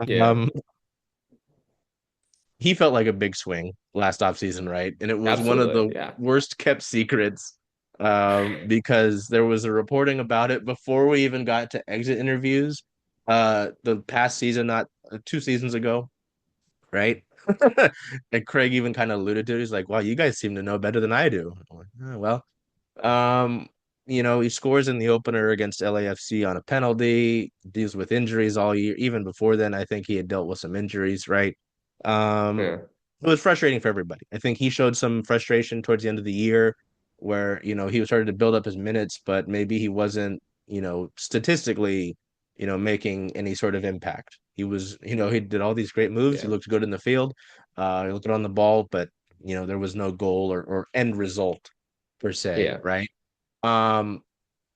Yeah, Um, he felt like a big swing last offseason, right? And it was one of absolutely. the Yeah. worst kept secrets because there was a reporting about it before we even got to exit interviews. The past season, not 2 seasons ago, right? And Craig even kind of alluded to it. He's like, "Wow, you guys seem to know better than I do." I'm like, "Oh, well, um, he scores in the opener against LAFC on a penalty, deals with injuries all year. Even before then, I think he had dealt with some injuries, right? Um, Yeah. it was frustrating for everybody. I think he showed some frustration towards the end of the year where, he started to build up his minutes, but maybe he wasn't, statistically, making any sort of impact. He was, he did all these great moves. He Yeah. looked good in the field. He looked good on the ball, but there was no goal or end result per se, Yeah. right? Um,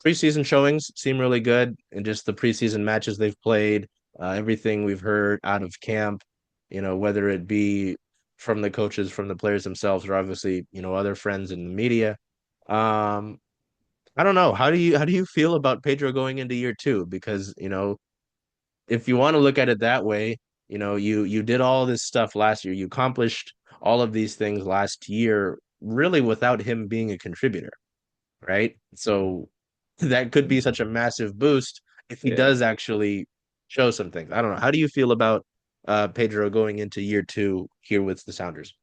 Preseason showings seem really good, and just the preseason matches they've played, everything we've heard out of camp, whether it be from the coaches, from the players themselves, or obviously, other friends in the media. Um, I don't know. How do you feel about Pedro going into year two? Because, if you want to look at it that way, you did all this stuff last year. You accomplished all of these things last year, really without him being a contributor, right? So that could be such a massive boost if he Yeah. does actually show some things. I don't know. How do you feel about Pedro going into year two here with the Sounders?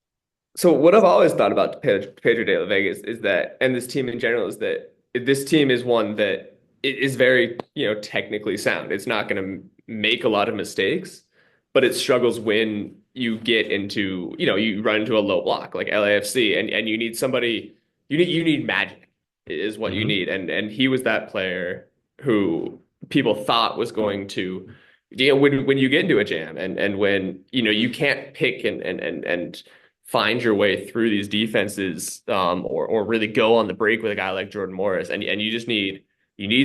So what I've always thought about Pedro de La Vega is that, and this team in general, is that this team is one that is very, technically sound. It's not going to make a lot of mistakes, but it struggles when you get into, you run into a low block like LAFC, and you need somebody, you need magic is what you Hmm. need, and he was that player who people thought was going to, when you get into a jam and when you can't pick and find your way through these defenses, or really go on the break with a guy like Jordan Morris, and you just need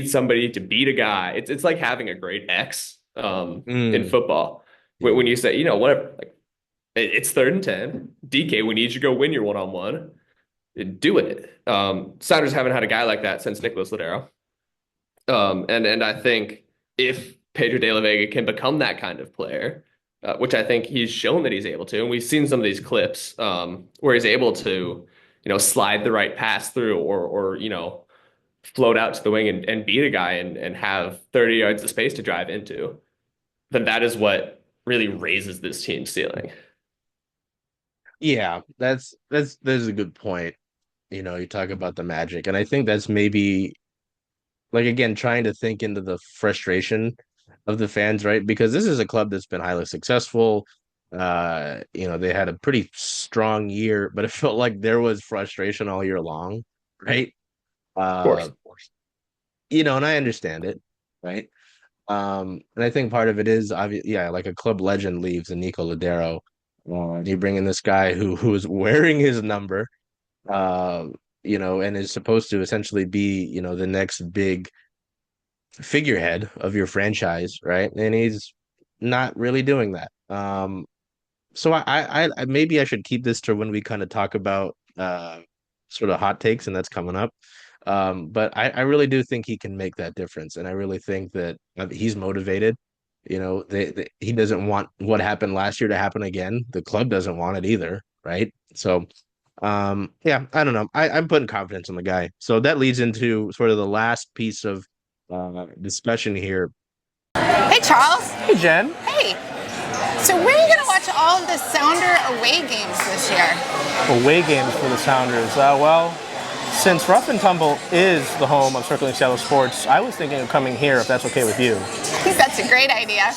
somebody to beat a guy. It's like having a great ex in Mm, football when yeah. you say, whatever, like it's 3rd and 10, DK, we need you to go win your one-on-one, do it. Sounders haven't had a guy like that since Nicholas Ladero. And I think if Pedro de la Vega can become that kind of player, which I think he's shown that he's able to, and we've seen some of these clips where he's able to, slide the right pass through, or float out to the wing and beat a guy and have 30 yards of space to drive into, then that is what really raises this team's ceiling. Yeah, that's a good point. You talk about the magic, and I think that's maybe like again trying to think into the frustration of the fans, right? Because this is a club that's been highly successful. They had a pretty strong year, but it felt like there was frustration all year long, right? Of course. Uh, and I understand it, right? And I think part of it is obvious, yeah, like a club legend leaves and Nico Ladero. And you bring in this guy who is wearing his number, uh, and is supposed to essentially be, the next big figurehead of your franchise, right? And he's not really doing that. So I maybe I should keep this to when we kind of talk about sort of hot takes, and that's coming up. But I really do think he can make that difference, and I really think that he's motivated. He doesn't want what happened last year to happen again. The club doesn't want it either, right? So, yeah, I don't know. I'm putting confidence in the guy. So that leads into sort of the last piece of discussion here. Hey, Charles. Hey, Jen. Hey. So where are you going to watch all of the Sounder away games this year? Away games for the Sounders. Well, since Rough and Tumble is the home of Circling Seattle Sports, I was thinking of coming here if that's okay with you. I think that's a great idea.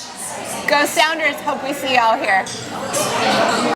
Go Sounders. Hope we see y'all here.